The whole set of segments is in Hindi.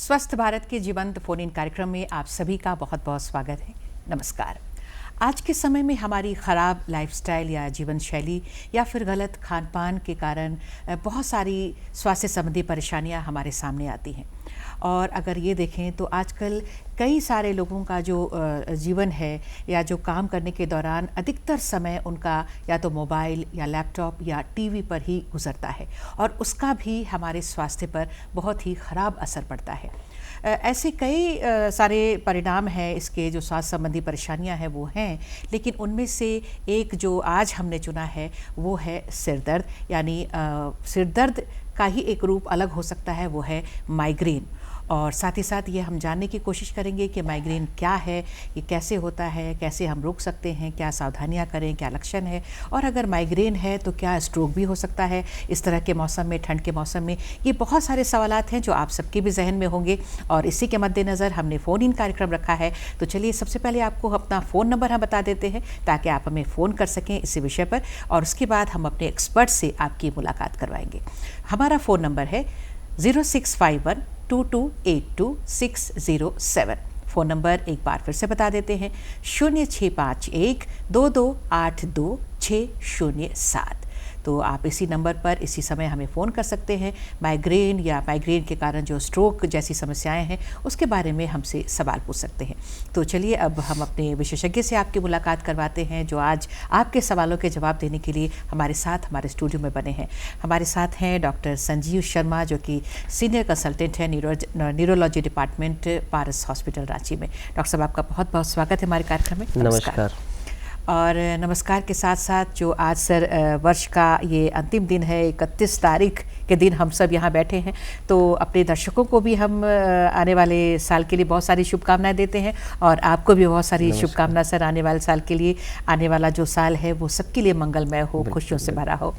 स्वस्थ भारत के जीवंत फोन इन कार्यक्रम में आप सभी का बहुत बहुत स्वागत है। नमस्कार। आज के समय में हमारी ख़राब लाइफस्टाइल या जीवन शैली या फिर गलत खान पान के कारण बहुत सारी स्वास्थ्य संबंधी परेशानियां हमारे सामने आती हैं। और अगर ये देखें तो आजकल कई सारे लोगों का जो जीवन है या जो काम करने के दौरान अधिकतर समय उनका या तो मोबाइल या लैपटॉप या टीवी पर ही गुजरता है और उसका भी हमारे स्वास्थ्य पर बहुत ही ख़राब असर पड़ता है। ऐसे कई सारे परिणाम हैं इसके, जो स्वास्थ्य संबंधी परेशानियां हैं वो हैं, लेकिन उनमें से एक जो आज हमने चुना है वो है सिर दर्द। यानी सिर दर्द का ही एक रूप अलग हो सकता है, वो है माइग्रेन। और साथ ही साथ ये हम जानने की कोशिश करेंगे कि माइग्रेन क्या है, ये कैसे होता है, कैसे हम रोक सकते हैं, क्या सावधानियां करें, क्या लक्षण है, और अगर माइग्रेन है तो क्या स्ट्रोक भी हो सकता है इस तरह के मौसम में, ठंड के मौसम में। ये बहुत सारे सवालात हैं जो आप सबके भी जहन में होंगे और इसी के मद्देनज़र हमने फ़ोन इन कार्यक्रम रखा है। तो चलिए सबसे पहले आपको अपना फ़ोन नंबर हम बता देते हैं ताकि आप हमें फ़ोन कर सकें इसी विषय पर, और उसके बाद हम अपने एक्सपर्ट से आपकी मुलाकात करवाएंगे। हमारा फ़ोन नंबर है 0651228267। फ़ोन नंबर एक बार फिर से बता देते हैं, 065122822607। तो आप इसी नंबर पर इसी समय हमें फ़ोन कर सकते हैं। माइग्रेन या माइग्रेन के कारण जो स्ट्रोक जैसी समस्याएं हैं उसके बारे में हमसे सवाल पूछ सकते हैं। तो चलिए अब हम अपने विशेषज्ञ से आपकी मुलाकात करवाते हैं जो आज आपके सवालों के जवाब देने के लिए हमारे साथ हमारे स्टूडियो में बने हैं। हमारे साथ हैं डॉक्टर संजीव शर्मा जो कि सीनियर कंसल्टेंट है न्यूरोलॉजी डिपार्टमेंट पारस हॉस्पिटल रांची में। डॉक्टर साहब आपका बहुत बहुत स्वागत है हमारे कार्यक्रम में। नमस्कार। और नमस्कार के साथ साथ जो आज सर वर्ष का ये अंतिम दिन है, 31 तारीख के दिन हम सब यहाँ बैठे हैं, तो अपने दर्शकों को भी हम आने वाले साल के लिए बहुत सारी शुभकामनाएं देते हैं और आपको भी बहुत सारी शुभकामनाएं सर आने वाले साल के लिए। आने वाला जो साल है वो सबके लिए मंगलमय हो, खुशियों से भरा हो।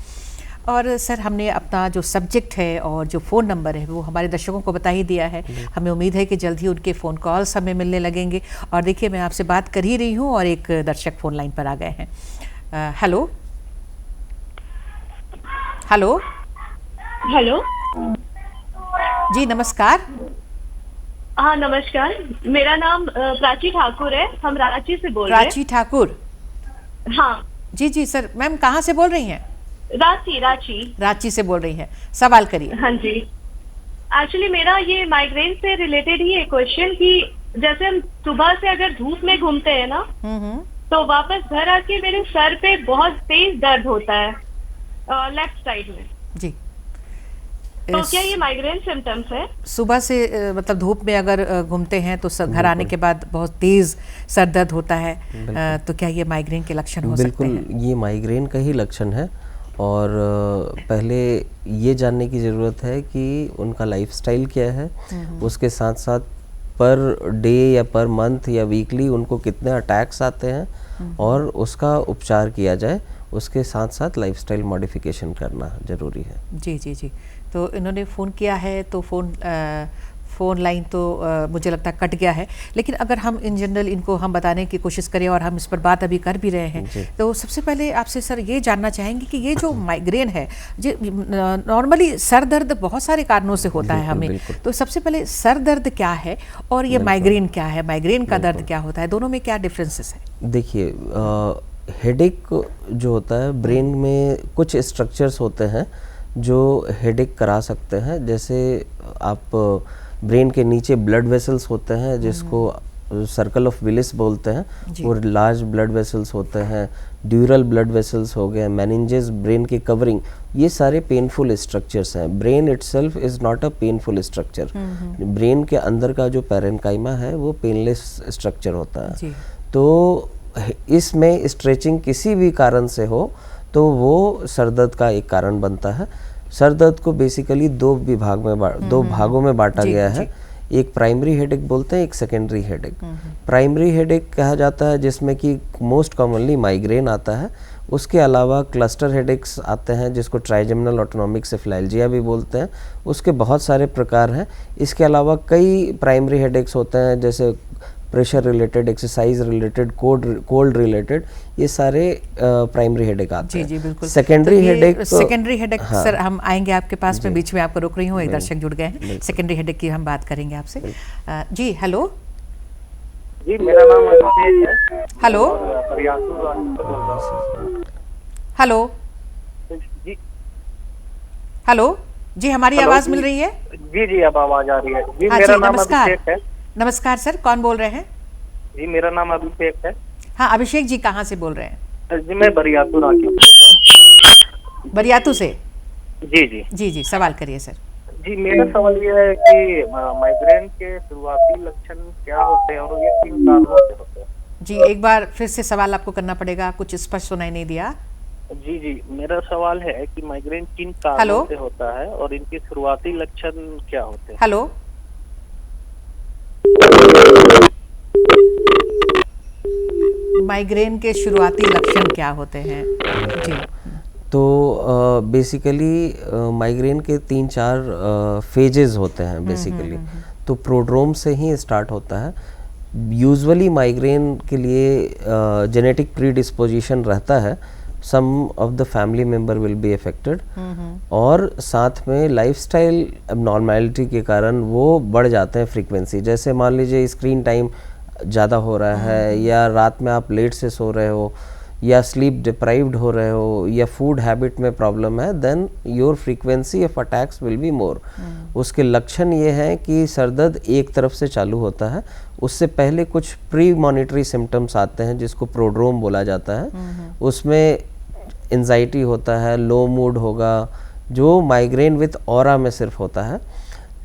और सर हमने अपना जो सब्जेक्ट है और जो फ़ोन नंबर है वो हमारे दर्शकों को बता ही दिया है। हमें उम्मीद है कि जल्द ही उनके फ़ोन कॉल्स हमें मिलने लगेंगे। और देखिए मैं आपसे बात कर ही रही हूँ और एक दर्शक फ़ोन लाइन पर आ गए हैं। हेलो हेलो हेलो जी नमस्कार। हाँ नमस्कार, मेरा नाम प्राची ठाकुर है, हम रांची से बोल रहे हैं। प्राची ठाकुर? हाँ जी जी सर। मैम कहाँ से बोल रही हैं? रांची से बोल रही हैं, सवाल करिए। हाँ जी, एक्चुअली मेरा ये माइग्रेन से रिलेटेड ही एक क्वेश्चन कि जैसे हम सुबह से अगर धूप में घूमते हैं ना तो वापस घर आके मेरे सर पे बहुत तेज दर्द होता है लेफ्ट साइड में जी। तो क्या ये माइग्रेन सिम्टम्स है? सुबह से मतलब धूप में अगर घूमते हैं तो घर आने के बाद बहुत तेज सर दर्द होता है, तो क्या ये माइग्रेन के लक्षण हो सकते हैं? बिल्कुल, ये माइग्रेन का ही लक्षण है। और पहले ये जानने की ज़रूरत है कि उनका लाइफस्टाइल क्या है, उसके साथ साथ पर डे या पर मंथ या वीकली उनको कितने अटैक्स आते हैं और उसका उपचार किया जाए। उसके साथ साथ लाइफस्टाइल मॉडिफिकेशन करना ज़रूरी है। जी जी जी। तो इन्होंने फ़ोन किया है तो फ़ोन लाइन तो मुझे लगता है कट गया है, लेकिन अगर हम इन जनरल इनको हम बताने की कोशिश करें और हम इस पर बात अभी कर भी रहे हैं, तो सबसे पहले आपसे सर ये जानना चाहेंगे कि ये जो माइग्रेन है, जो नॉर्मली सर दर्द बहुत सारे कारणों से होता है हमें, तो सबसे पहले सर दर्द क्या है और ये माइग्रेन क्या है, माइग्रेन का दर्द क्या होता है, दोनों में क्या डिफरेंसेस है? देखिए, हेडेक जो होता है, ब्रेन में कुछ स्ट्रक्चर्स होते हैं जो हेडेक करा सकते हैं। जैसे आप ब्रेन के नीचे ब्लड वेसल्स होते हैं जिसको सर्कल ऑफ विलिस बोलते हैं, और लार्ज ब्लड वेसल्स होते हैं, ड्यूरल ब्लड वेसल्स हो गए, मेनिंजेस, ब्रेन की कवरिंग, ये सारे पेनफुल स्ट्रक्चर्स हैं। Brain itself is not a painful structure. Brain के अंदर का जो पैरेन्काइमा है वो पेनलेस स्ट्रक्चर होता है। तो इसमें स्ट्रेचिंग किसी भी कारण से हो तो वो सरदर्द का एक कारण बनता है। सरदर्द को बेसिकली दो भागों में बांटा गया है। एक प्राइमरी हेडेक बोलते हैं, एक सेकेंडरी हेडेक। प्राइमरी हेडेक कहा जाता है जिसमें कि मोस्ट कॉमनली माइग्रेन आता है। उसके अलावा क्लस्टर हेडेक्स आते हैं जिसको ट्राइजेमिनल ऑटोनोमिक सेफलाइल्जिया भी बोलते हैं। उसके बहुत सारे प्रकार हैं। इसके अलावा कई प्राइमरी हेडेक्स होते हैं, जैसे pressure related, exercise related, cold related, ये सारे प्राइमरी हेडेक आते जी हैं। जी बिल्कुल। सेकेंडरी हेडेक, सेकेंडरी हेडेक हाँ, सर हम आएंगे आपके पास में, बीच में आपको रोक रही हूँ, एक दर्शक जुड़ गए हैं, सेकेंडरी हेडेक की हम बात करेंगे आपसे। जी हेलो। जी मेरा नाम अभिषेक है। हेलो हेलो जी हेलो जी, हमारी हेलो, आवाज जी। मिल रही है? जी जी अब आवाज आ रही है जी। हाँ मेरा जी, नाम नमस्कार। अभिषेक है। नमस्कार सर, कौन बोल रहे हैं? जी मेरा नाम अभिषेक है। हाँ अभिषेक जी, कहाँ से बोल रहे हैं? जी मैं बरियातुर आके बोल रहा हूँ। बरियातू से? जी जी जी जी, सवाल करिए सर। जी मेरा सवाल ये है कि माइग्रेन के शुरुआती लक्षण क्या होते हैं और ये किन कारणों से होते हैं? जी एक बार फिर से सवाल आपको करना पड़ेगा, कुछ स्पष्ट सुनाई नहीं दिया। जी जी मेरा सवाल है कि माइग्रेन किन हेलो? कारणों से होता है और इनके शुरुआती लक्षण क्या होते हैं? हेलो माइग्रेन के शुरुआती लक्षण क्या होते हैं? जी तो बेसिकली माइग्रेन के 3-4 फेजेस होते हैं बेसिकली। तो प्रोड्रोम से ही स्टार्ट होता है। यूजुअली माइग्रेन के लिए जेनेटिक प्रीडिस्पोजिशन रहता है, some of the family member will be affected, और साथ में लाइफस्टाइल एबनॉर्मैलिटी के कारण वो बढ़ जाते हैं फ्रीक्वेंसी। जैसे मान लीजिए स्क्रीन टाइम ज़्यादा हो रहा है, या रात में आप लेट से सो रहे हो, या स्लीप डिप्राइव्ड हो रहे हो, या फूड हैबिट में प्रॉब्लम है, then your frequency of attacks will be more. उसके लक्षण ये हैं कि सरदर्द एक तरफ से चालू होता है, उससे पहले कुछ प्री मॉनिटरी सिम्टम्स आते हैं जिसको प्रोड्रोम बोला जाता है। उसमें एंजाइटी होता है, लो मूड होगा, जो माइग्रेन विथ ऑरा में सिर्फ होता है।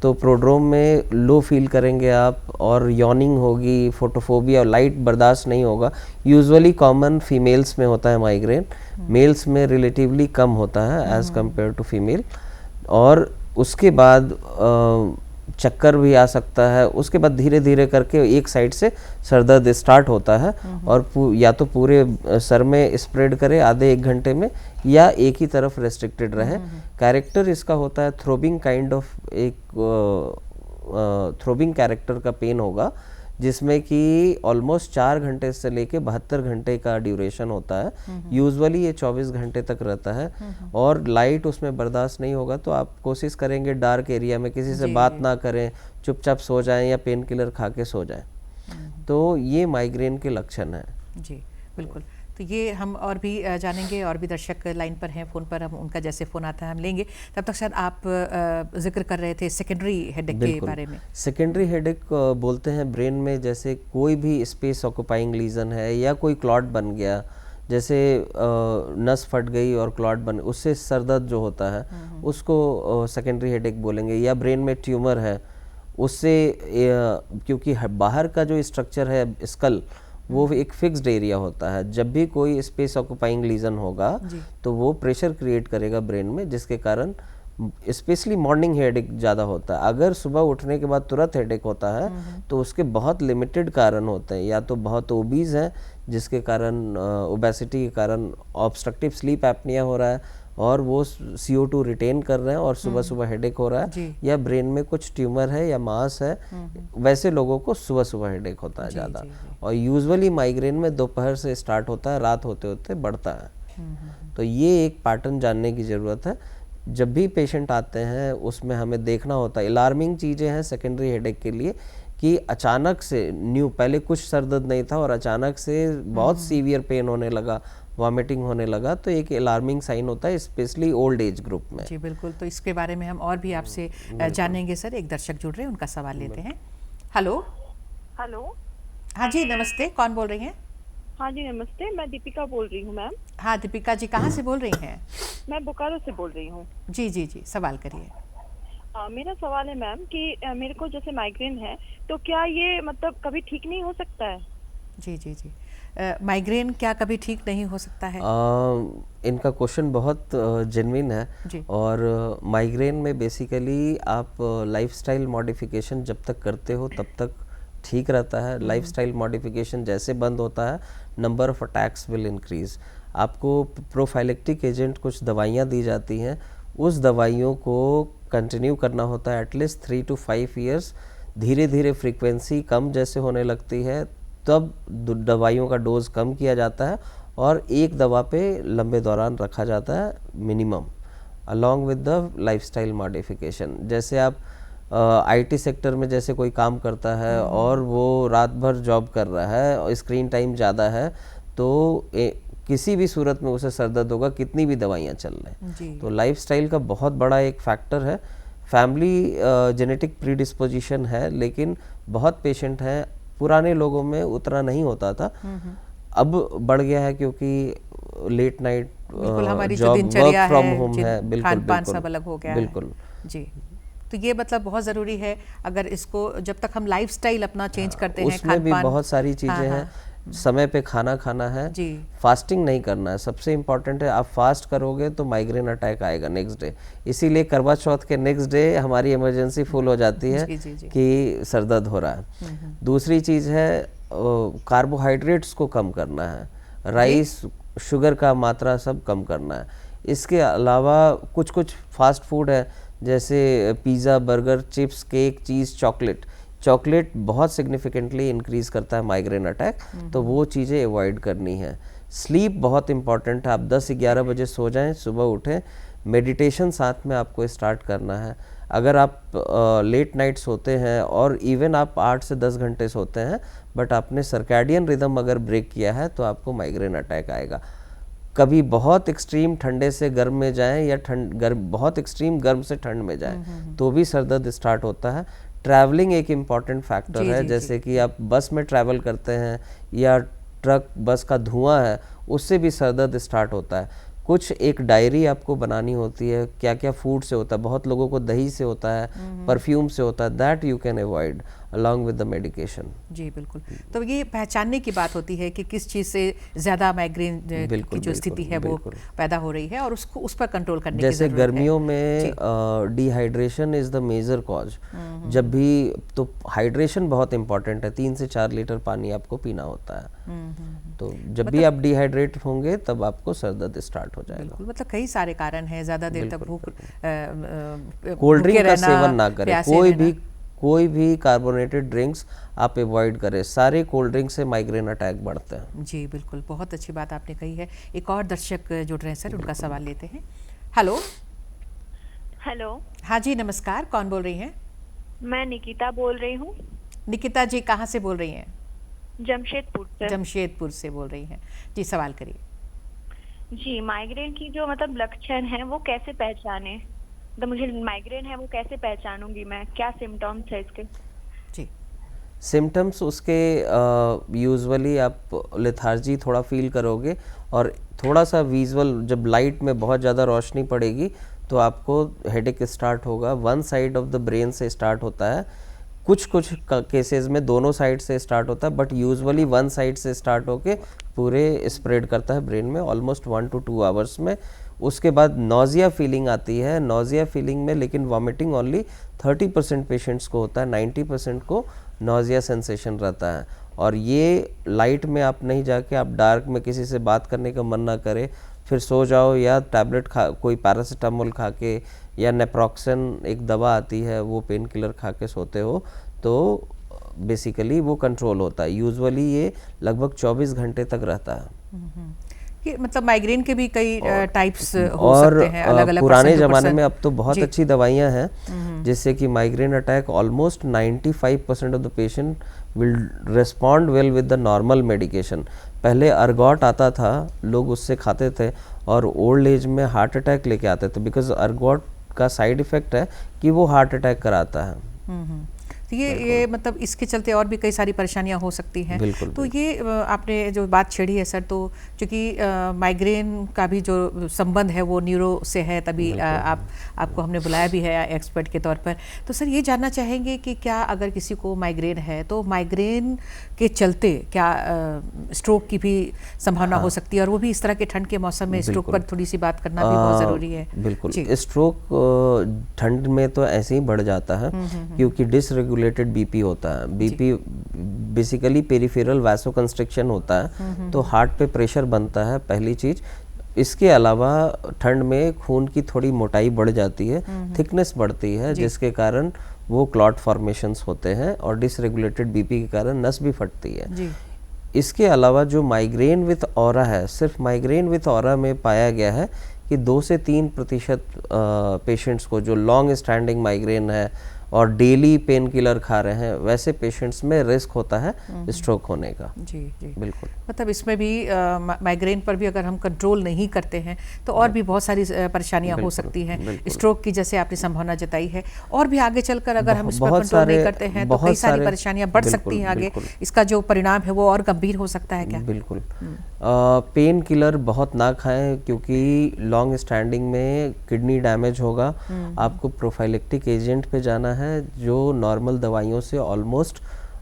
तो प्रोड्रोम में लो फील करेंगे आप, और यॉर्निंग होगी, फोटोफोबिया, लाइट बर्दाश्त नहीं होगा। यूजुअली कॉमन फीमेल्स में होता है माइग्रेन, मेल्स में रिलेटिवली कम होता है एज कंपेयर टू फीमेल। और उसके बाद चक्कर भी आ सकता है। उसके बाद धीरे धीरे करके एक साइड से सरदर्द स्टार्ट होता है, और या तो पूरे सर में स्प्रेड करे आधे 1 घंटे में, या एक ही तरफ रेस्ट्रिक्टेड रहे। कैरेक्टर इसका होता है थ्रोबिंग काइंड ऑफ, एक थ्रोबिंग कैरेक्टर का पेन होगा, जिसमें कि ऑलमोस्ट 4 घंटे से लेके 72 घंटे का ड्यूरेशन होता है। यूजुअली ये 24 घंटे तक रहता है, और लाइट उसमें बर्दाश्त नहीं होगा तो आप कोशिश करेंगे डार्क एरिया में, किसी से बात ना करें, चुपचाप सो जाएं या पेन किलर खा के सो जाएं। तो ये माइग्रेन के लक्षण हैं। जी बिल्कुल। तो ये हम और भी जानेंगे, और भी दर्शक लाइन पर हैं, फ़ोन पर, हम उनका जैसे फ़ोन आता है हम लेंगे। तब तक शायद आप जिक्र कर रहे थे सेकेंडरी हेडेक के बारे में। सेकेंडरी हेडेक बोलते हैं ब्रेन में जैसे कोई भी स्पेस ऑक्यूपाइंग लीजन है, या कोई क्लॉट बन गया, जैसे नस फट गई और क्लॉट बन, उससे सरदर्द जो होता है उसको सेकेंडरी हेडेक बोलेंगे। या ब्रेन में ट्यूमर है, उससे क्योंकि बाहर का जो स्ट्रक्चर है स्कल, वो एक फिक्स्ड एरिया होता है। जब भी कोई स्पेस ऑक्यूपाइंग लीजन होगा तो वो प्रेशर क्रिएट करेगा ब्रेन में, जिसके कारण स्पेशली मॉर्निंग हेडेक ज़्यादा होता है। अगर सुबह उठने के बाद तुरंत हेडेक होता है तो उसके बहुत लिमिटेड कारण होते हैं। या तो बहुत ओबीज हैं, जिसके कारण ओबेसिटी के कारण ऑब्स्ट्रक्टिव स्लीप एपनिया हो रहा है, और वो CO2 रिटेन कर रहे हैं और सुबह सुबह हेडेक हो रहा है, या ब्रेन में कुछ ट्यूमर है या मास है, वैसे लोगों को सुबह सुबह हेडेक होता है ज़्यादा। और यूजुअली माइग्रेन में दोपहर से स्टार्ट होता है, रात होते होते बढ़ता है। तो ये एक पैटर्न जानने की ज़रूरत है। जब भी पेशेंट आते हैं उसमें हमें देखना होता है, अलार्मिंग चीज़ें हैं सेकेंडरी हेडेक के लिए, कि अचानक से पहले कुछ सर दर्द नहीं था और अचानक से बहुत सीवियर पेन होने लगा, वॉमिटिंग होने लगा, तो एक अलार्मिंग साइन होता है, स्पेशली ओल्ड एज ग्रुप में। जी बिल्कुल। तो इसके बारे में हम और भी आपसे जानेंगे सर। एक दर्शक जुड़ रहे हैं, उनका सवाल लेते हैं। Hello hello. हाँ जी नमस्ते, कौन बोल रही हैं? हाँ जी नमस्ते, मैं दीपिका बोल रही हूँ मैम। हाँ दीपिका जी, कहाँ से बोल रही हैं? मैं बोकारो से बोल रही हूँ। जी जी जी, सवाल करिए। मेरा सवाल है मैम कि मेरे को जैसे माइग्रेन है, तो क्या ये मतलब कभी ठीक नहीं हो सकता है? जी जी जी, माइग्रेन क्या कभी ठीक नहीं हो सकता है? इनका क्वेश्चन बहुत जेन्युइन है। और माइग्रेन में बेसिकली आप लाइफस्टाइल मॉडिफिकेशन जब तक करते हो तब तक ठीक रहता है। लाइफस्टाइल मॉडिफिकेशन जैसे बंद होता है, number of attacks will increase. आपको प्रोफाइलेक्टिक एजेंट कुछ दवाइयाँ दी जाती हैं, उस दवाइयों को कंटिन्यू करना होता है एटलीस्ट 3 to 5 years, धीरे धीरे फ्रीक्वेंसी कम जैसे होने लगती है तब दवाइयों का डोज कम किया जाता है और एक दवा पे लंबे दौरान रखा जाता है minimum, along with the lifestyle modification. जैसे आप आईटी सेक्टर में जैसे कोई काम करता है और वो रात भर जॉब कर रहा है और स्क्रीन टाइम ज़्यादा है, तो किसी भी सूरत में उसे सर दर्द होगा, कितनी भी दवाइयाँ चल लें। तो लाइफस्टाइल का बहुत बड़ा एक फैक्टर है। फैमिली जेनेटिक प्रीडिस्पोजिशन है, लेकिन बहुत पेशेंट हैं, पुराने लोगों में उतना नहीं होता था, अब बढ़ गया है क्योंकि late night job, work from home है, बिल्कुल सब अलग हो गया बिल्कुल जी। तो ये मतलब बहुत ज़रूरी है, अगर इसको जब तक हम लाइफस्टाइल अपना चेंज करते हैं, उसमें भी बहुत सारी चीज़ें हैं। समय पे खाना खाना है जी, फास्टिंग नहीं करना है, सबसे इम्पॉर्टेंट है। आप फास्ट करोगे तो माइग्रेन अटैक आएगा नेक्स्ट डे, इसीलिए करवा चौथ के नेक्स्ट डे हमारी इमरजेंसी फुल हो जाती है कि सर दर्द हो रहा है। दूसरी चीज़ है कार्बोहाइड्रेट्स को कम करना है, राइस शुगर का मात्रा सब कम करना है। इसके अलावा कुछ कुछ फास्ट फूड है जैसे पिज़्ज़ा, बर्गर, चिप्स, केक, चीज़, चॉकलेट बहुत सिग्निफिकेंटली इंक्रीज करता है माइग्रेन अटैक, तो वो चीज़ें अवॉइड करनी है। स्लीप बहुत इंपॉर्टेंट है, आप 10-11 बजे सो जाएं, सुबह उठें, मेडिटेशन साथ में आपको स्टार्ट करना है। अगर आप लेट नाइट सोते हैं और इवन आप 8 से 10 घंटे सोते हैं बट आपने सर्कैडियन रिदम अगर ब्रेक किया है तो आपको माइग्रेन अटैक आएगा। कभी बहुत एक्सट्रीम ठंडे से गर्म में जाएं या बहुत एक्सट्रीम गर्म से ठंड में जाएं तो भी सर दर्द स्टार्ट होता है। ट्रैवलिंग एक इम्पॉर्टेंट फैक्टर है, जैसे कि आप बस में ट्रैवल करते हैं या ट्रक बस का धुआं है, उससे भी सर दर्द स्टार्ट होता है। कुछ एक डायरी आपको बनानी होती है, क्या क्या फूड से होता है, बहुत लोगों को दही से होता है, परफ्यूम से होता है, that you can avoid along with the medication. जी बिल्कुल। तो ये पहचानने की बात होती है कि किस चीज़ से ज़्यादा माइग्रेन की जो स्थिति है वो पैदा हो रही है और उसको उस पर कंट्रोल करने की ज़रूरत है। जैसे गर्मियों में dehydration is the major cause, जब भी तो हाइड्रेशन बहुत इंपॉर्टेंट है, 3 से 4 लीटर पानी आपको पीना होता है। तो जब भी आप डिहाइड्रेट होंगे तब आपको सर दर्द स्टार्ट हो जाएगा। मतलब कई सारे कारण हैं, ज़्यादा देर तक भूख, कोल्ड ड्रिंक का सेवन ना करें, कोई भी कार्बोनेटेड ड्रिंक्स आप अवॉइड करें, सारे कोल्ड ड्रिंक से माइग्रेन अटैक बढ़ते हैं। जी बिल्कुल, बहुत अच्छी बात आपने कही है। एक और दर्शक जुड़ रहे हैं सर, उनका सवाल लेते हैं। हेलो। हाँ जी नमस्कार, कौन बोल रही हैं? मैं निकिता बोल रही हूँ। निकिता जी कहाँ से बोल रही हैं? जमशेदपुर से। जमशेदपुर से बोल रही हैं जी, सवाल करिए। जी, माइग्रेन की जो मतलब लक्षण है वो कैसे पहचाने, तो मुझे माइग्रेन है वो कैसे पहचानूंगी मैं, क्या सिम्टम्स है इसके? जी, सिम्टम्स उसके यूजुअली आप लेथार्जी थोड़ा फील करोगे और थोड़ा सा विजुअल, जब लाइट में बहुत ज़्यादा रोशनी पड़ेगी तो आपको हेडेक स्टार्ट होगा। One side of the brain से स्टार्ट होता है, कुछ केसेस में दोनों साइड से स्टार्ट होता है, बट यूजुअली वन साइड से स्टार्ट होके पूरे स्प्रेड करता है ब्रेन में ऑलमोस्ट 1 to 2 आवर्स में। उसके बाद नोजिया फीलिंग आती है, नोजिया फीलिंग में लेकिन वॉमिटिंग ओनली 30% पेशेंट्स को होता है, 90% को नोजिया सेंसेशन रहता है। और ये लाइट में आप नहीं जाके, आप डार्क में किसी से बात करने का मन ना करें, फिर सो जाओ या टैबलेट कोई पैरासीटामोल खा के या नेप्रोक्सन एक दवा आती है वो पेन किलर खा के सोते हो तो बेसिकली वो कंट्रोल होता है। यूजुअली ये लगभग 24 घंटे तक रहता है। ये मतलब माइग्रेन के भी कई टाइप्स हो सकते हैं, अलग-अलग पुराने ज़माने में अब तो बहुत अच्छी दवाइयाँ हैं जिससे कि migraine attack almost 95% of the patient will respond well with the normal medication. पहले अर्गॉट आता था, लोग उससे खाते थे और ओल्ड एज में हार्ट अटैक लेके आते थे, बिकॉज अर्गॉट का साइड इफ़ेक्ट है कि वो हार्ट अटैक कराता है। तो ये मतलब इसके चलते और भी कई सारी परेशानियां हो सकती हैं। बिल्कुल, तो ये आपने जो बात छेड़ी है सर, तो क्योंकि माइग्रेन का भी जो संबंध है वो न्यूरो से है, तभी आपको हमने बुलाया भी है एक्सपर्ट के तौर पर। तो सर ये जानना चाहेंगे कि क्या अगर किसी को माइग्रेन है तो माइग्रेन के चलते क्या स्ट्रोक की भी संभावना हो सकती है, और वो भी इस तरह के ठंड के मौसम में स्ट्रोक पर थोड़ी सी बात करना भी बहुत ज़रूरी है। बिल्कुल, स्ट्रोक ठंड में तो ऐसे ही बढ़ जाता है क्योंकि डिसरेगुलेटेड बीपी होता है। बीपी बेसिकली पेरिफेरल वैसोकंस्ट्रिक्शन होता है, तो हार्ट पे प्रेशर बनता है पहली चीज। इसके अलावा ठंड में खून की थोड़ी मोटाई बढ़ जाती है, थिकनेस बढ़ती है, जिसके कारण वो क्लॉट फॉर्मेशंस होते हैं और डिसरेगुलेटेड बीपी के कारण नस भी फटती है जी। इसके अलावा जो माइग्रेन विथ ऑरा है, सिर्फ माइग्रेन विथ ऑरा में पाया गया है कि 2 से 3% पेशेंट्स को जो लॉन्ग स्टैंडिंग माइग्रेन है और डेली पेन किलर खा रहे हैं, वैसे पेशेंट्स में रिस्क होता है स्ट्रोक होने का। जी जी, बिल्कुल। मतलब इसमें भी माइग्रेन पर भी अगर हम कंट्रोल नहीं करते हैं तो और भी बहुत सारी परेशानियां हो सकती हैं। स्ट्रोक की जैसे आपने संभावना जताई है, और भी आगे चलकर अगर हम इस पर कंट्रोल नहीं करते हैं तो कई सारी परेशानियां बढ़ सकती हैं आगे। इसका जो परिणाम है वो और गंभीर हो सकता है क्या? बिल्कुल। पेन किलर बहुत ना खाएं, क्योंकि लॉन्ग स्टैंडिंग में किडनी डैमेज होगा। आपको प्रोफाइलेक्टिक एजेंट पे जाना है जो नॉर्मल दवाइयों से ऑलमोस्ट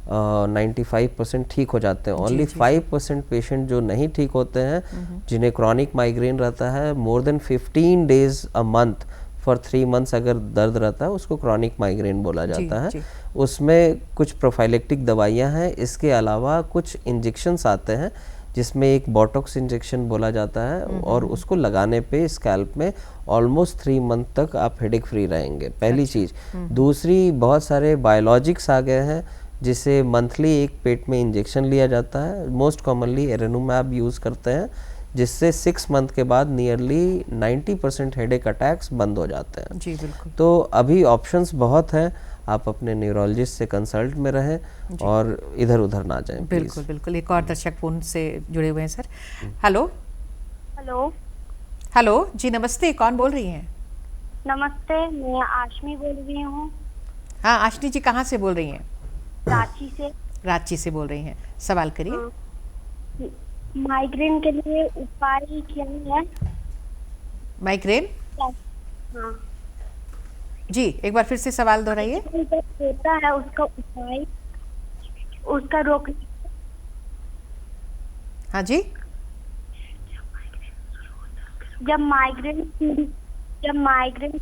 95% ठीक हो जाते हैं। ओनली 5% पेशेंट जो नहीं ठीक होते हैं, जिन्हें क्रॉनिक माइग्रेन रहता है more than 15 days a month for 3 months अगर दर्द रहता है, उसको क्रॉनिक माइग्रेन बोला जाता है। उसमें कुछ प्रोफाइलेक्टिक दवाइयाँ हैं, इसके अलावा कुछ इंजेक्शंस आते हैं जिसमें एक बोटॉक्स इंजेक्शन बोला जाता है और उसको लगाने पे स्कैल्प में ऑलमोस्ट 3 मंथ तक आप हेडेक फ्री रहेंगे, पहली चीज़। दूसरी, बहुत सारे बायोलॉजिक्स आ गए हैं जिसे मंथली एक पेट में इंजेक्शन लिया जाता है। मोस्ट कॉमनली एरेनुमैब यूज़ करते हैं, जिससे 6 मंथ के बाद नियरली 90% हेडेक अटैक्स बंद हो जाते हैं। जी बिल्कुल। तो अभी ऑप्शंस बहुत हैं, आप अपने न्यूरोलॉजिस्ट से कंसल्ट में रहें और इधर उधर ना जाएं। बिल्कुल बिल्कुल। एक और दर्शक फोन से जुड़े हुए हैं सर। Hello hello. हेलो जी, नमस्ते, कौन बोल रही हैं? नमस्ते, मैं आशमी बोल रही हूँ। हाँ आशनी जी, कहाँ से बोल रही हैं? रांची से। रांची से बोल रही हैं, सवाल करिए। माइग्रेन के लिए उपाय क्या है? माइग्रेन? हाँ जी, एक बार फिर से सवाल दोहराइए। जब होता है उसका उपाय, उसका रोकने। हाँ जी। जब माइग्रेन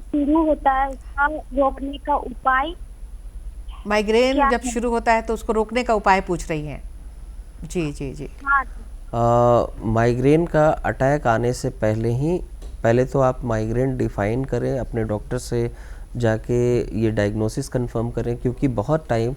शुरू होता है उसका रोकने का उपाय। माइग्रेन क्या जब है? शुरू होता है तो उसको रोकने का उपाय पूछ रही हैं। जी जी जी। हाँ। माइग्रेन का अटैक आने से पहले तो आप माइग्रेन डिफाइन करें, अपने डॉक्टर से जाके ये डायग्नोसिस कंफर्म करें, क्योंकि बहुत टाइम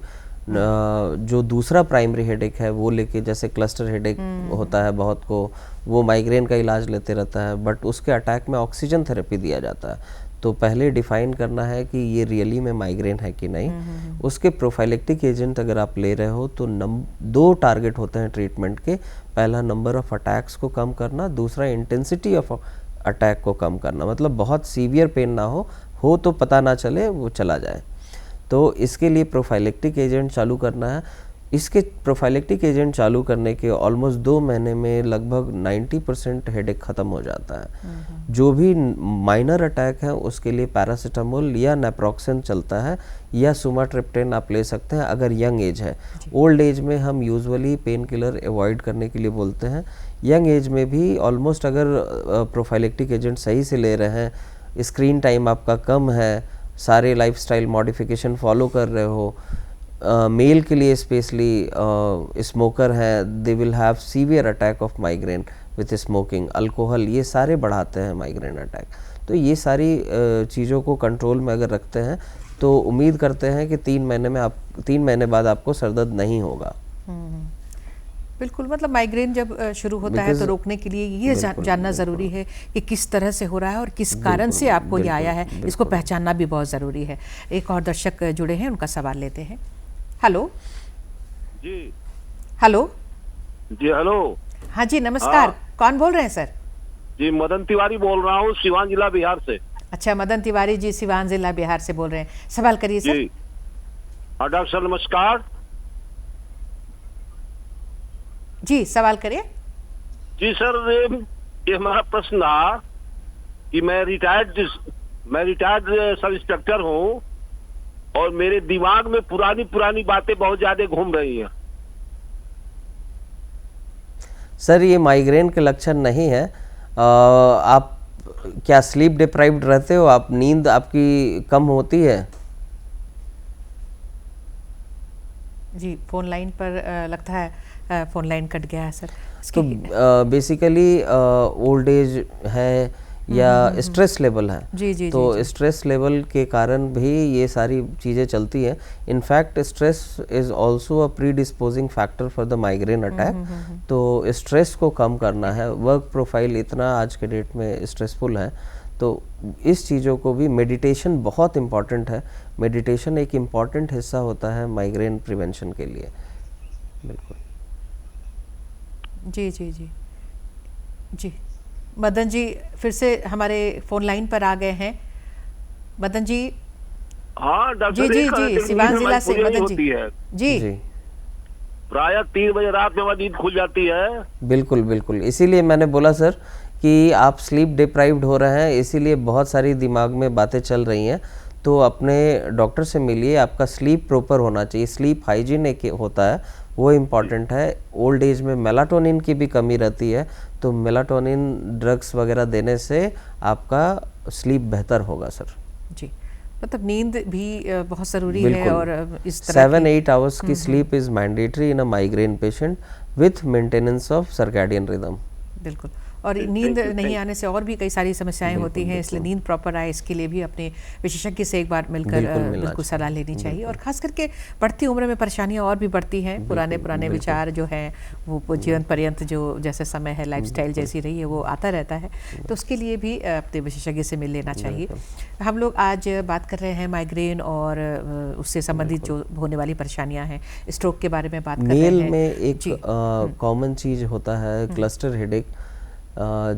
जो दूसरा प्राइमरी हेडेक है वो लेके, जैसे क्लस्टर हेडेक होता है बहुत को, वो माइग्रेन का इलाज लेते रहता है, बट उसके अटैक में ऑक्सीजन थेरेपी दिया जाता है। तो पहले डिफाइन करना है कि ये रियली में माइग्रेन है कि नहीं। उसके प्रोफाइलेक्टिक एजेंट अगर आप ले रहे हो तो 2 टारगेट होते हैं ट्रीटमेंट के। पहला, नंबर ऑफ अटैक्स को कम करना, दूसरा इंटेंसिटी ऑफ अटैक को कम करना। मतलब बहुत सीवियर पेन ना हो तो पता ना चले, वो चला जाए। तो इसके लिए प्रोफाइलेक्टिक एजेंट चालू करना है। इसके प्रोफाइलेक्टिक एजेंट चालू करने के ऑलमोस्ट 2 महीने में लगभग 90% हेडेक ख़त्म हो जाता है। जो भी माइनर अटैक है उसके लिए पैरासीटामोल या नेप्रोक्सेन चलता है, या सुमाट्रिप्टेन आप ले सकते हैं अगर यंग एज है। ओल्ड एज में हम यूजुअली पेन किलर अवॉइड करने के लिए बोलते हैं। यंग एज में भी ऑलमोस्ट अगर प्रोफाइलेक्टिक एजेंट सही से ले रहे हैं, स्क्रीन टाइम आपका कम है, सारे लाइफस्टाइल मॉडिफिकेशन फॉलो कर रहे हो, मेल के लिए स्पेशली स्मोकर है, they will have severe attack of migraine with smoking, alcohol, ये सारे बढ़ाते हैं माइग्रेन अटैक। तो ये सारी चीज़ों को कंट्रोल में अगर रखते हैं तो उम्मीद करते हैं कि 3 महीने बाद आपको सरदर्द नहीं होगा। बिल्कुल। मतलब माइग्रेन जब शुरू होता है तो रोकने के लिए ये जानना ज़रूरी है कि किस तरह से हो रहा है और किस कारण से आपको ये आया है, इसको पहचानना भी बहुत ज़रूरी है। एक और दर्शक जुड़े हैं, उनका सवाल लेते हैं। हेलो जी। हेलो जी हेलो। हाँ जी, नमस्कार। हाँ। कौन बोल रहे हैं सर? जी मदन तिवारी बोल रहा हूँ, सिवान जिला बिहार से। अच्छा, मदन तिवारी जी सिवान जिला बिहार से बोल रहे हैं, सवाल करिए सर। जी हाँ डॉक्टर सर नमस्कार। जी सवाल करिए। जी सर, ये हमारा प्रश्न था कि मैं रिटायर्ड सब इंस्पेक्टर हूँ और मेरे दिमाग में पुरानी बातें बहुत ज्यादा घूम रही हैं। सर ये माइग्रेन के लक्षण नहीं है। आप क्या स्लीप डिप्राइव्ड रहते हो? आप नींद आपकी कम होती है? जी, फोन लाइन पर लगता है फोन लाइन कट गया है सर। तो बेसिकली ओल्ड एज है या स्ट्रेस लेवल है, जी जी तो जी, स्ट्रेस लेवल के कारण भी ये सारी चीज़ें चलती हैं। In fact stress is also a pre disposing factor for the migraine attack. तो स्ट्रेस को कम करना है, वर्क प्रोफाइल इतना आज के डेट में स्ट्रेसफुल है, तो इस चीज़ों को भी मेडिटेशन बहुत इम्पॉर्टेंट है। मेडिटेशन एक इम्पॉर्टेंट हिस्सा होता है माइग्रेन प्रिवेंशन के लिए। बिल्कुल जी जी जी जी। मदन जी फिर से हमारे फोन लाइन पर आ गए हैं। मदन जी। हाँ डॉक्टर जी जी जी, सिवान जिला से मदन जी। जी जी, प्रायः 3 बजे रात में नींद खुल जाती है। बिल्कुल बिल्कुल, इसीलिए मैंने बोला सर कि आप स्लीप डिप्राइव्ड हो रहे हैं, इसीलिए बहुत सारी दिमाग में बातें चल रही हैं। तो अपने डॉक्टर से मिलिए, आपका स्लीप प्रॉपर होना चाहिए। स्लीप हाइजीन एक होता है, वो इम्पॉर्टेंट है। ओल्ड एज में मेलाटोनिन की भी कमी रहती है, तो मेलाटोनिन ड्रग्स वगैरह देने से आपका स्लीप बेहतर होगा सर। जी, मतलब नींद भी बहुत ज़रूरी है और इस तरह 7-8 आवर्स की sleep is mandatory in a migraine patient with maintenance of circadian rhythm. बिल्कुल, और नींद नहीं आने से और भी कई सारी समस्याएं होती हैं, इसलिए नींद प्रॉपर आए इसके लिए भी अपने विशेषज्ञ से एक बार मिलकर बिल्कुल सलाह लेनी चाहिए। और खास करके बढ़ती उम्र में परेशानियां और भी बढ़ती हैं। पुराने विचार जो है वो जीवन पर्यंत जो जैसे समय है, लाइफस्टाइल जैसी रही है, वो आता रहता है, तो उसके लिए भी अपने विशेषज्ञ से मिल लेना चाहिए। हम लोग आज बात कर रहे हैं माइग्रेन और उससे संबंधित जो होने वाली परेशानियां हैं, स्ट्रोक के बारे में बात कर रहे हैं। मेल में एक कॉमन चीज़ होता है क्लस्टर हेडेक,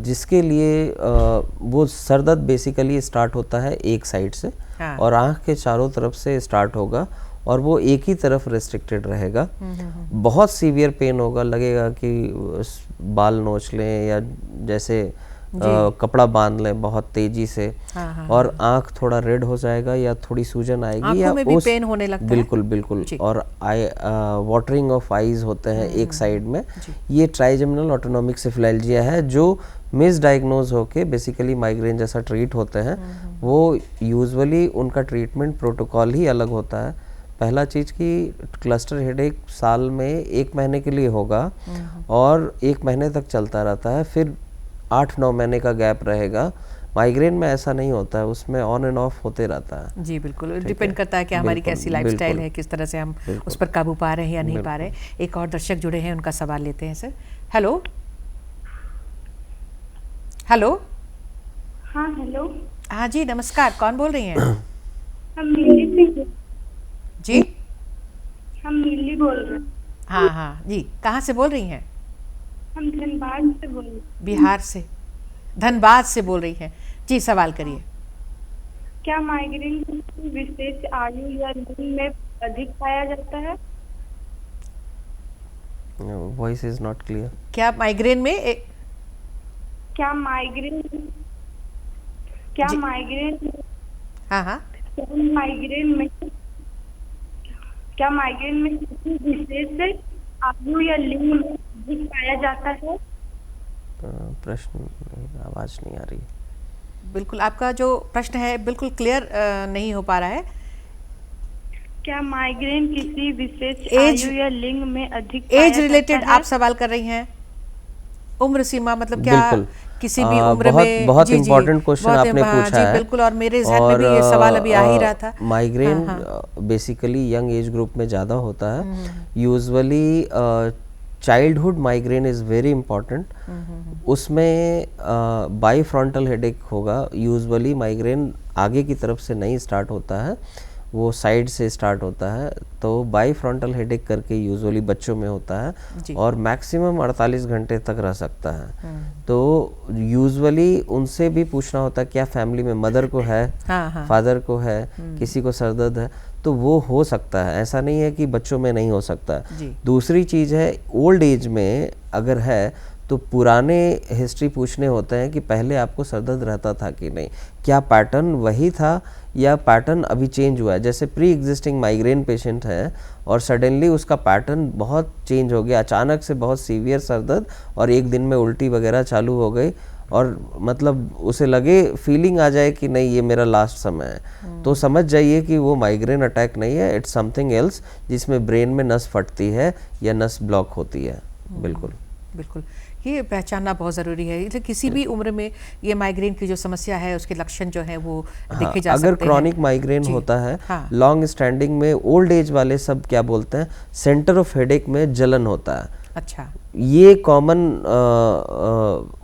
जिसके लिए वो सर दर्द बेसिकली स्टार्ट होता है एक साइड से, हाँ। और आँख के चारों तरफ से स्टार्ट होगा और वो एक ही तरफ रेस्ट्रिक्टेड रहेगा। बहुत सीवियर पेन होगा, लगेगा कि बाल नोच लें या जैसे कपड़ा बांध लें बहुत तेजी से। हाँ, और आँख थोड़ा रेड हो जाएगा या थोड़ी सूजन आएगी या में भी पेन होने लगता है। बिल्कुल बिल्कुल, और आई वाटरिंग ऑफ आईज होते हैं एक साइड में। ये ट्राइजेमिनल ऑटोनोमिक सिफिलाइल्जिया है, जो मिसडायग्नोज होके बेसिकली माइग्रेन जैसा ट्रीट होते हैं। वो यूजुअली उनका ट्रीटमेंट प्रोटोकॉल ही अलग होता है। पहला चीज़ कि क्लस्टर हेडेक साल में 1 महीने के लिए होगा और 1 महीने तक चलता रहता है, फिर 8-9 महीने का गैप रहेगा। माइग्रेन में ऐसा नहीं होता है, उसमें ऑन एंड ऑफ होते रहता है। जी बिल्कुल, डिपेंड करता है कि हमारी कैसी लाइफस्टाइल है, किस तरह से हम उस पर काबू पा रहे हैं या नहीं पा रहे। एक और दर्शक जुड़े हैं, उनका सवाल लेते हैं सर। Hello hello. हाँ हेलो। हाँ जी नमस्कार, कौन बोल रही हैं? हम मिली से। जी हम मिली बोल रहे हैं। हाँ हाँ जी, कहाँ से बोल रही हैं? हम धनबाद से बोल रहे हैं। बिहार से, धनबाद से बोल रही हैं जी, सवाल करिए। क्या माइग्रेन की विशेष आयु या लिंग में अधिक पाया जाता है? Voice is not clear. क्या माइग्रेन में क्या माइग्रेन हाँ हाँ क्या माइग्रेन में किसी विशेष आयु या लिंग में अधिक पाया जाता है? प्रश्न आवाज नहीं आ रही। बिल्कुल, आपका जो प्रश्न है बिल्कुल क्लियर नहीं हो पा रहा है। क्या माइग्रेन किसी विशेष आयु या लिंग में अधिक एज रिलेटेड आप सवाल कर रही हैं? उम्र सीमा मतलब क्या किसी भी उम्र में? बहुत इम्पोर्टेंट क्वेश्चन आपने पूछा है। बिल्कुल, और मेरे ज़हन में भी ये सवाल अभी आ ही रहा था। Migraine basically young age group में ज़्यादा होता है। Usually childhood migraine is very important. उसमें बाईफ्रंटल हेडेक होगा। यूजुअली माइग्रेन आगे की तरफ से नहीं स्टार्ट होता है, वो साइड से स्टार्ट होता है। तो बाईफ्रंटल हेडेक करके यूजुअली बच्चों में होता है और मैक्सिमम 48 घंटे तक रह सकता है। तो यूजुअली उनसे भी पूछना होता है क्या फैमिली में मदर को है, फादर को है, किसी को सर दर्द है, तो वो हो सकता है। ऐसा नहीं है कि बच्चों में नहीं हो सकता। दूसरी चीज़ है, ओल्ड एज में अगर है तो पुराने हिस्ट्री पूछने होते हैं कि पहले आपको सर दर्द रहता था कि नहीं, क्या पैटर्न वही था या पैटर्न अभी चेंज हुआ है। जैसे प्री एग्जिस्टिंग माइग्रेन पेशेंट है और सडनली उसका पैटर्न बहुत चेंज हो गया, अचानक से बहुत सीवियर सर दर्द और एक दिन में उल्टी वगैरह चालू हो गई और मतलब उसे लगे, फीलिंग आ जाए कि नहीं ये मेरा लास्ट समय है, तो समझ जाइए कि वो माइग्रेन अटैक नहीं है, इट्स समथिंग एल्स जिसमें ब्रेन में नस फटती है या नस ब्लॉक होती है। बिल्कुल बिल्कुल, ये पहचानना बहुत ज़रूरी है। इसलिए किसी भी उम्र में ये माइग्रेन की जो समस्या है उसके लक्षण जो है वो देखे जा सकते हैं। अगर क्रॉनिक माइग्रेन होता है, लॉन्ग स्टैंडिंग में, ओल्ड एज वाले सब क्या बोलते हैं, सेंटर ऑफ हेडेक में जलन होता है। अच्छा, ये कॉमन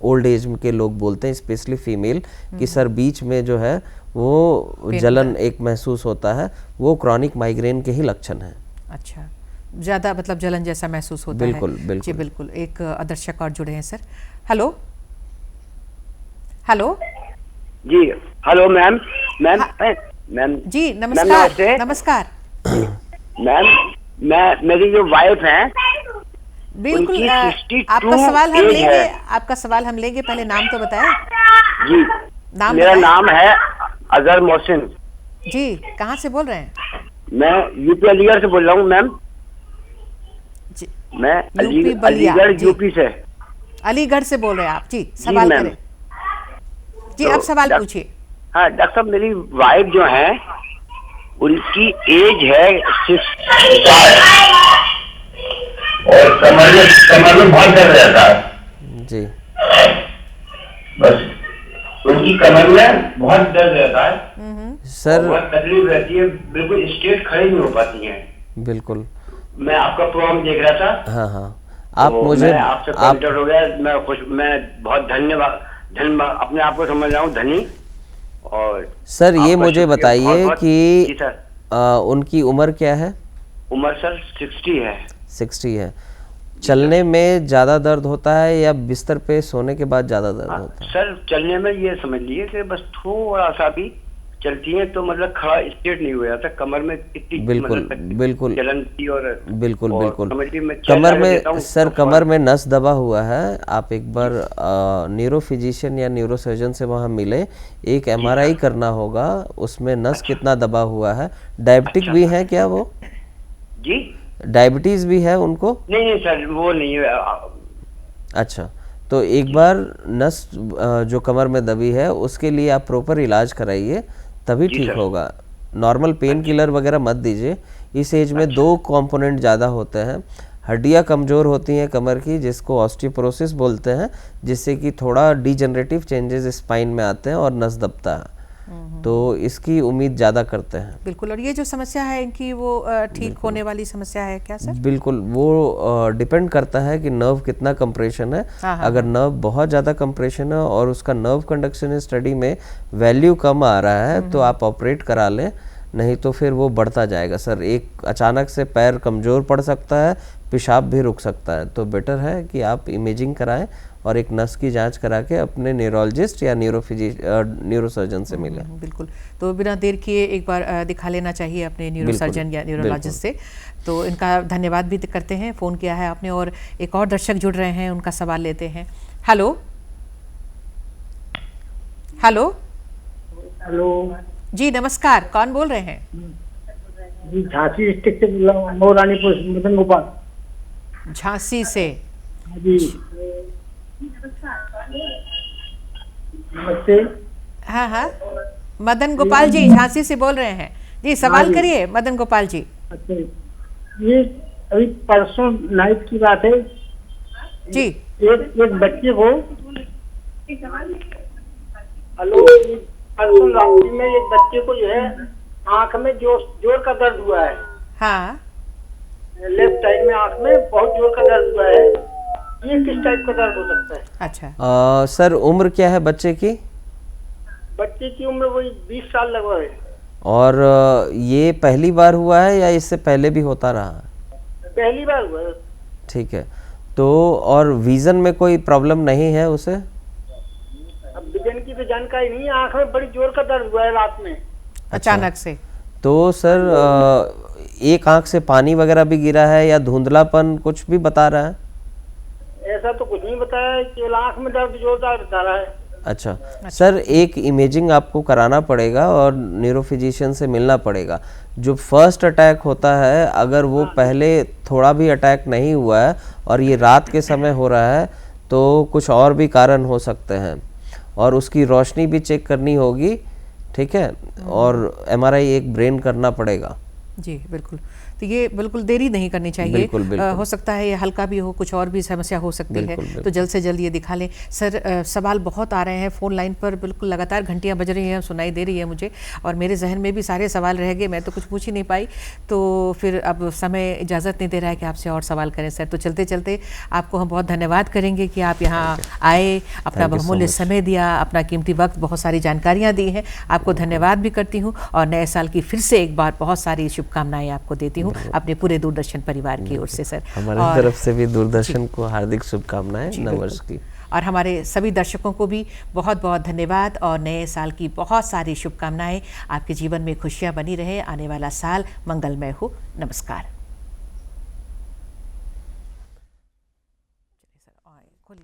ओल्ड एज के लोग बोलते हैं, स्पेशली फीमेल, कि सर बीच में जो है वो जलन एक महसूस होता है, वो क्रॉनिक माइग्रेन के ही लक्षण हैं। अच्छा, ज़्यादा मतलब जलन जैसा महसूस होता है। बिल्कुल। जी बिल्कुल। एक दर्शक और जुड़े हैं सर। हेलो हेलो जी, हेलो मैम। मैम मैम जी नमस्कार। नमस्कार मैम, मेरी जो वाइफ है बिल्कुल, आपका सवाल हम लेंगे, पहले नाम तो बताएं। जी, नाम मेरा बताएं। नाम है अजहर मोहसिन। जी, कहाँ से बोल रहे हैं? मैं यूपी अलीगढ़ से बोल रहा हूँ मैम। जी, मैं यूपी बलिया, अलीगढ़ यूपी से। अलीगढ़ से बोल रहे हैं आप? जी, सवाल करें। जी, आप सवाल पूछिए। हाँ डॉक्टर साहब, मेरी वाइफ जो है उनकी एज है 65 और कमर में बहुत दर्द रहता है। जी, बस उनकी कमर में बहुत दर्द रहता है सर। बहुत तकलीफ रहती है, बिल्कुल स्ट्रेट खड़ी नहीं हो पाती हैं। बिल्कुल, मैं आपका प्रोग्राम देख रहा था। हाँ, आप तो मुझे, मैं आपसे कनेक्टेड हो गया, मैं बहुत धन्यवाद अपने आप को समझ रहा हूँ धनी। और सर ये मुझे बताइए कि जी सर, उनकी उम्र क्या है? उम्र सर 60 है। 60 है। चलने में ज़्यादा दर्द होता है या बिस्तर पे सोने के बाद ज़्यादा दर्द होता है? सर चलने में ये समझ लीजिए कि बस थोड़ा सा भी चलती है तो मतलब खड़ा स्ट्रेट नहीं हो जाता, कमर में इतनी बिल्कुल जलन थी। और बिल्कुल कमर में सर, कमर में नस दबा हुआ है। आप एक बार न्यूरो फिजिशियन या न्यूरो सर्जन से वहाँ मिले, एक MRI करना होगा, उसमें नस कितना दबा हुआ है। डायबिटिक भी है क्या वो? जी, डायबिटीज भी है उनको? नहीं सर, वो नहीं है। अच्छा, तो एक बार नस जो कमर में दबी है उसके लिए आप प्रॉपर इलाज कराइए, तभी ठीक होगा। नॉर्मल पेन किलर वगैरह मत दीजिए। इस एज में 2 कंपोनेंट ज़्यादा होते हैं। हड्डियाँ कमज़ोर होती हैं कमर की, जिसको ऑस्टियोपोरोसिस बोलते हैं, जिससे कि थोड़ा डिजेनरेटिव चेंजेस स्पाइन में आते हैं और नस दबता है, तो इसकी उम्मीद ज़्यादा करते हैं। बिल्कुल। और ये जो समस्या है इनकी, वो ठीक होने वाली समस्या है क्या सर? बिल्कुल, वो डिपेंड करता है कि नर्व कितना कंप्रेशन है। अगर नर्व बहुत ज़्यादा कंप्रेशन है और उसका नर्व कंडक्शन स्टडी में वैल्यू कम आ रहा है तो आप ऑपरेट करा लें, नहीं तो फिर वो बढ़ता जाएगा सर। एक अचानक से पैर कमज़ोर पड़ सकता है, पेशाब भी रुक सकता है, तो बेटर है कि आप इमेजिंग कराएं और एक नस की जांच करा के अपने न्यूरोलॉजिस्ट या न्यूरो सर्जन से मिलें। बिल्कुल, तो बिना देर किए एक बार दिखा लेना चाहिए अपने न्यूरो सर्जन या न्यूरोलॉजिस्ट से। तो इनका धन्यवाद भी करते हैं, फ़ोन किया है आपने। और एक और दर्शक जुड़ रहे हैं, उनका सवाल लेते हैं। हेलो हेलो हेलो जी नमस्कार, कौन बोल रहे हैं? जी, झांसी डिस्ट्रिक्ट से बोल रहा हूँ, नौरानीपुर मदन गोपाल। झांसी से? जी नमस्ते। हाँ, मदन गोपाल जी झांसी से बोल रहे हैं जी, सवाल करिए मदन गोपाल जी। अच्छा, ये अभी परसों नाइट की बात है जी। एक बच्चे को, हेलो, परसों रात्रि में एक बच्चे को जो है आंख में जोर का दर्द हुआ है। हाँ, लेफ्ट साइड में आंख में बहुत जोर का दर्द हुआ है। ये किस टाइप का दर्द हो सकता है? अच्छा, सर उम्र क्या है बच्चे की? बच्चे की उम्र वही 20 साल लगभग है। और ये पहली बार हुआ है या इससे पहले भी होता रहा? पहली बार हुआ है। ठीक है, तो और विजन में कोई प्रॉब्लम नहीं है उसे? अब विजन की तो जानकारी नहीं है, आंख में बड़ी जोर का दर्द हुआ है रात में अचानक से। तो सर एक आंख से पानी वगैरह भी गिरा है या धुंधलापन कुछ भी बता रहा है? ऐसा तो कुछ नहीं बताया है, केवल आंख में दर्द जोरदार बता रहा है। अच्छा सर, एक इमेजिंग आपको कराना पड़ेगा और न्यूरो फिजिशियन से मिलना पड़ेगा। जो फर्स्ट अटैक होता है, अगर वो पहले थोड़ा भी अटैक नहीं हुआ है और ये रात के समय हो रहा है तो कुछ और भी कारण हो सकते हैं। और उसकी रोशनी भी चेक करनी होगी, ठीक है, और MRI एक ब्रेन करना पड़ेगा। जी बिल्कुल, तो ये बिल्कुल देरी नहीं करनी चाहिए। बिल्कुल, बिल्कुल। हो सकता है ये हल्का भी हो, कुछ और भी समस्या हो सकती है, बिल्कुल, बिल्कुल। तो जल्द से जल्द ये दिखा लें। सर सवाल बहुत आ रहे हैं फ़ोन लाइन पर, बिल्कुल लगातार घंटियां बज रही हैं, सुनाई दे रही है मुझे, और मेरे जहन में भी सारे सवाल रह गए, मैं तो कुछ पूछ ही नहीं पाई, तो फिर अब समय इजाज़त नहीं दे रहा है कि आपसे और सवाल करें सर। तो चलते चलते आपको हम बहुत धन्यवाद करेंगे कि आप यहाँ आए, अपना Thank you so बहुमूल्य much. समय दिया, अपना कीमती वक्त, बहुत सारी जानकारियाँ दी हैं, आपको धन्यवाद भी करती हूँ, और नए साल की फिर से एक बार बहुत सारी शुभकामनाएं आपको देती हूँ अपने पूरे दूरदर्शन परिवार की ओर से सर। हमारी तरफ से भी दूरदर्शन को हार्दिक शुभकामनाएं जी, नववर्ष की। और हमारे सभी दर्शकों को भी बहुत बहुत धन्यवाद और नए साल की बहुत सारी शुभकामनाएं। आपके जीवन में खुशियां बनी रहे, आने वाला साल मंगलमय हो। नमस्कार।